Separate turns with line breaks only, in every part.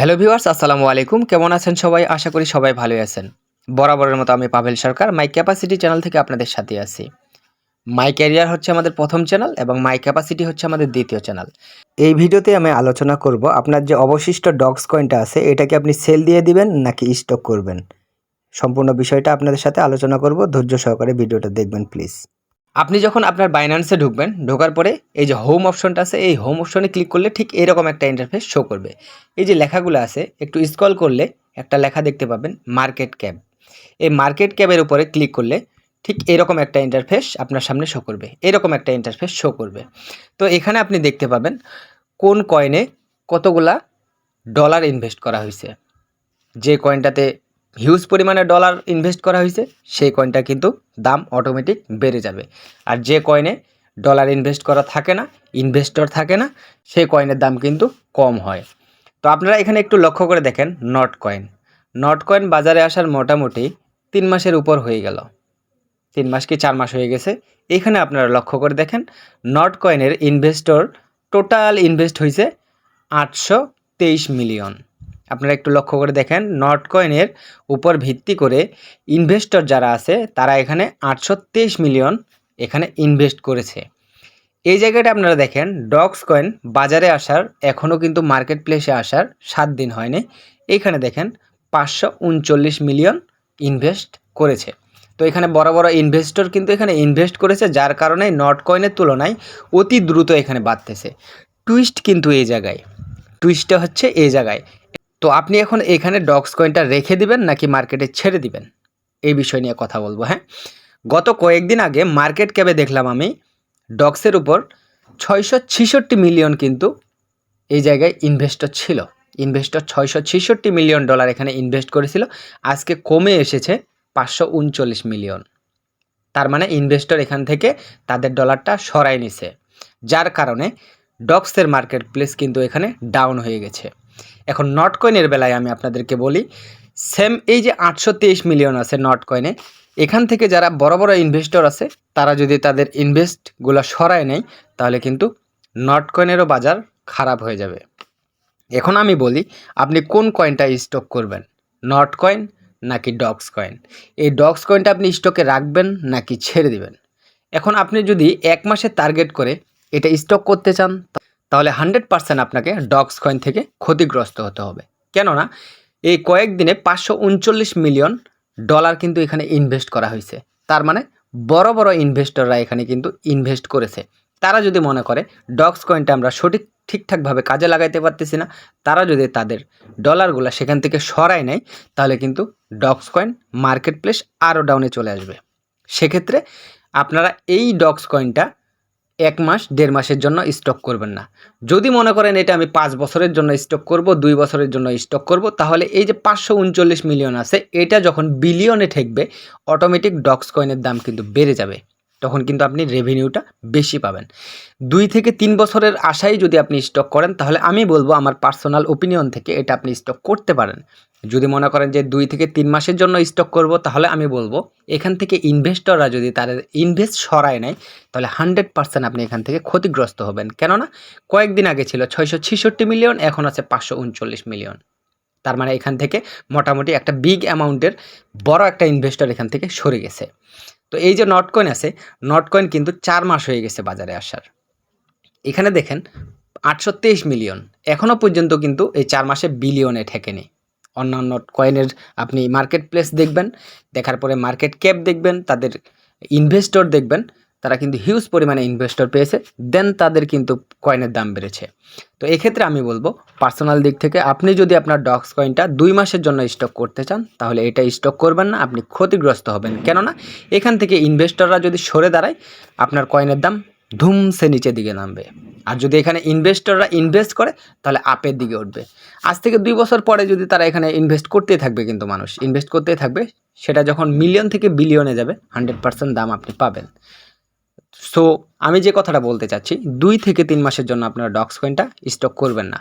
Hello viewers, আসসালামু আলাইকুম। কেমন আছেন সবাই? আশা করি সবাই ভালোই আছেন। বরাবরের মতো আমি পাভেল সরকার মাই ক্যাপাসিটি চ্যানেল থেকে আপনাদের সাথে আছি। মাই ক্যারিয়ার হচ্ছে আমাদের প্রথম চ্যানেল এবং মাই ক্যাপাসিটি হচ্ছে আমাদের দ্বিতীয় চ্যানেল। এই ভিডিওতে আমি আলোচনা করব আপনার যে অবশিষ্ট ডগস কয়েনটা আছে এটাকে আপনি সেল দিয়ে দিবেন নাকি স্টক করবেন। সম্পূর্ণ বিষয়টা আপনাদের সাথে আলোচনা করব। ধৈর্য সহকারে ভিডিওটা দেখবেন প্লিজ। আপনি যখন আপনার বাইন্যান্সে ঢুকবেন, ঢোকার পরে এই যে হোম অপশনটা আছে, এই হোম অপশনে ক্লিক করলে ঠিক এরকম একটা ইন্টারফেস শো করবে। এই যে লেখাগুলো আছে একটু স্ক্রল করলে একটা লেখা দেখতে পাবেন, মার্কেট ক্যাপ। এই মার্কেট ক্যাপের উপরে ক্লিক করলে ঠিক এরকম একটা ইন্টারফেস আপনার সামনে শো করবে, এরকম একটা ইন্টারফেস শো করবে। তো এখানে আপনি দেখতে পাবেন কোন কয়েনে কতগুলা ডলার ইনভেস্ট করা হয়েছে। যে কয়েনটাতে হিউজ পরিমাণে ডলার ইনভেস্ট করা হয়েছে সেই কয়েনটা কিন্তু দাম অটোমেটিক বেড়ে যাবে। আর যে কয়েনে ডলার ইনভেস্ট করা থাকে না, ইনভেস্টর থাকে না, সেই কয়েনের দাম কিন্তু কম হয়। তো আপনারা এখানে একটু লক্ষ্য করে দেখেন, নট কয়েন। নট কয়েন বাজারে আসার মোটামুটি 3 মাসের উপর হয়ে গেল। 3 মাস কি 4 মাস হয়ে গেছে। এখানে আপনারা লক্ষ্য করে দেখেন, নট কয়েনের ইনভেস্টর টোটাল ইনভেস্ট হয়েছে 823 মিলিয়ন। আপনারা একটু লক্ষ্য করে দেখেন, নট কয়েনের উপর ভিত্তি করে ইনভেস্টর যারা আছে তারা এখানে 823 মিলিয়ন এখানে ইনভেস্ট করেছে। এই জায়গাটা আপনারা দেখেন, ডক্স কয়েন বাজারে আসার এখনও কিন্তু মার্কেট প্লেসে আসার 7 দিন হয়নি। এইখানে দেখেন 539 মিলিয়ন ইনভেস্ট করেছে। তো এখানে বড় বড় ইনভেস্টর কিন্তু এখানে ইনভেস্ট করেছে, যার কারণে নট কয়েনের তুলনায় অতি দ্রুত এখানে বাড়তেছে। টুইস্ট কিন্তু এই জায়গায়, টুইস্টটা হচ্ছে এই জায়গায়। তো আপনি এখন এখানে ডক্স কয়েনটা রেখে দিবেন নাকি মার্কেটে ছেড়ে দিবেন, এই বিষয় নিয়ে কথা বলবো। হ্যাঁ, গত কয়েকদিন আগে মার্কেট ক্যাপে দেখলাম আমি ডক্সের উপর 666 মিলিয়ন কিন্তু এই জায়গায় ইনভেস্টর ছিল। ইনভেস্টর 666 মিলিয়ন ডলার এখানে ইনভেস্ট করেছিল। আজকে কমে এসেছে 539 মিলিয়ন। তার মানে ইনভেস্টর এখান থেকে তাদের ডলারটা সরাই নিছে, যার কারণে ডক্সের মার্কেট প্লেস কিন্তু এখানে ডাউন হয়ে গেছে। এখন নট কয়েনের বেলায় আমি আপনাদেরকে বলি, সেম এই যে 823 মিলিয়ন আছে নট কয়েনে, এখান থেকে যারা বড় বড় ইনভেস্টর আছে তারা যদি তাদের ইনভেস্টগুলো সরায় নেয় তাহলে কিন্তু নট কয়েনেরও বাজার খারাপ হয়ে যাবে। এখন আমি বলি, আপনি কোন কয়েনটা স্টক করবেন, নট কয়েন নাকি ডক্স কয়েন? এই ডক্স কয়েনটা আপনি স্টকে রাখবেন নাকি ছেড়ে দিবেন? এখন আপনি যদি 1 মাসের টার্গেট করে এটা স্টক করতে চান তাহলে 100% আপনাকে ডক্স কয়েন থেকে ক্ষতিগ্রস্ত হতে হবে। কেননা এই কয়েকদিনে 539 মিলিয়ন ডলার কিন্তু এখানে ইনভেস্ট করা হয়েছে। তার মানে বড় বড় ইনভেস্টররা এখানে কিন্তু ইনভেস্ট করেছে। তারা যদি মনে করে ডক্স কয়েনটা আমরা ঠিকঠাকভাবে কাজে লাগাইতে পারতেছি না, তারা যদি তাদের ডলারগুলো সেখান থেকে সরায় নেয় তাহলে কিন্তু ডক্স কয়েন মার্কেট প্লেস আরও ডাউনে চলে আসবে। সেক্ষেত্রে আপনারা এই ডক্স কয়েনটা 1 মাস 1.5 মাসের জন্য স্টক করবেন না। যদি মনে করেন এটা আমি 5 বছরের জন্য স্টক করব, 2 বছরের জন্য স্টক করব, তাহলে এই যে 539 মিলিয়ন আছে এটা যখন বিলিয়নে ঠেকবে অটোমেটিক ডক্স কয়েনের দাম কিন্তু বেড়ে যাবে। তখন কিন্তু আপনি রেভিনিউটা বেশি পাবেন। 2 থেকে 3 বছরের আশায় যদি আপনি স্টক করেন তাহলে আমি বলবো, আমার পার্সোনাল ওপিনিয়ন থেকে, এটা আপনি স্টক করতে পারেন। যদি মনে করেন যে 2 থেকে 3 মাসের জন্য স্টক করব তাহলে আমি বলবো এখান থেকে ইনভেস্টররা যদি তাদের ইনভেস্ট সরায় নেয় তাহলে 100% আপনি এখান থেকে ক্ষতিগ্রস্ত হবেন। কেননা কয়েকদিন আগে ছিল 666 মিলিয়ন, এখন আছে 539 মিলিয়ন। তার মানে এখান থেকে মোটামুটি একটা বিগ অ্যামাউন্টের বড় একটা ইনভেস্টর এখান থেকে সরে গেছে। তো এই যে নট কয়েন আছে, নট কয়েন কিন্তু 4 মাস হয়ে গেছে বাজারে আসার। এখানে দেখেন 823 মিলিয়ন, এখনও পর্যন্ত কিন্তু এই 4 মাসে বিলিয়নে ঠেকেনি। অন্যান্য কয়েনের আপনি মার্কেট প্লেস দেখবেন, দেখার পরে মার্কেট ক্যাপ দেখবেন, তাদের ইনভেস্টর দেখবেন, তারা কিন্তু হিউজ পরিমাণে ইনভেস্টর পেয়েছে, দেন তাদের কিন্তু কয়েনের দাম বেড়েছে। তো এক্ষেত্রে আমি বলবো পার্সোনাল দিক থেকে আপনি যদি আপনার ডক্স কয়েনটা 2 মাসের জন্য স্টক করতে চান তাহলে এটা স্টক করবেন না, আপনি ক্ষতিগ্রস্ত হবেন। কেননা এখান থেকে ইনভেস্টররা যদি সরে দাঁড়ায় আপনার কয়েনের দাম ধুমসে নিচের দিকে নামবে। আর যদি এখানে ইনভেস্টররা ইনভেস্ট করে তাহলে আপের দিকে উঠবে। আজ থেকে 2 বছর পরে যদি তারা এখানে ইনভেস্ট করতেই থাকবে, কিন্তু মানুষ ইনভেস্ট করতেই থাকবে, সেটা যখন মিলিয়ন থেকে বিলিয়নে যাবে 100% দাম আপনি পাবেন। সো আমি যে কথাটা বলতে চাচ্ছি, 2 থেকে 3 মাসের জন্য আপনারা ডক্স কয়েনটা স্টক করবেন না।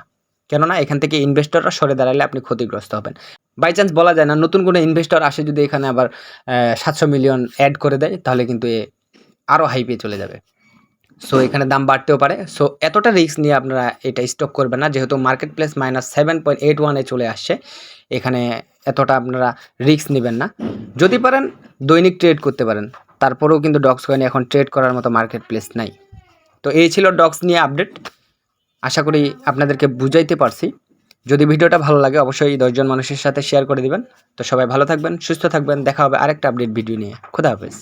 কেননা এখান থেকে ইনভেস্টররা সরে দাঁড়ালে আপনি ক্ষতিগ্রস্ত হবেন। বাই চান্স বলা যায় না, নতুন কোনো ইনভেস্টর আসে যদি এখানে আবার 700 মিলিয়ন অ্যাড করে দেয় তাহলে কিন্তু এ আরও হাই পেয়ে চলে যাবে। সো এখানে দাম বাড়তেও পারে। সো এতটা রিস্ক নিয়ে আপনারা এটা স্টক করবেন না, যেহেতু মার্কেট প্লেস -7.81 চলে আসছে। এখানে এতটা আপনারা রিস্ক নেবেন না। যদি পারেন দৈনিক ট্রেড করতে পারেন, তারপরেও কিন্তু ডক্স কয়েনে এখন ট্রেড করার মতো মার্কেট প্লেস নাই। তো এই ছিল ডক্স নিয়ে আপডেট। আশা করি আপনাদেরকে বুঝাইতে পারছি। যদি ভিডিওটা ভালো লাগে অবশ্যই 10 জন মানুষের সাথে শেয়ার করে দিবেন। তো সবাই ভালো থাকবেন, সুস্থ থাকবেন। দেখা হবে আরেকটা আপডেট ভিডিও নিয়ে। খোদা হাফেজ।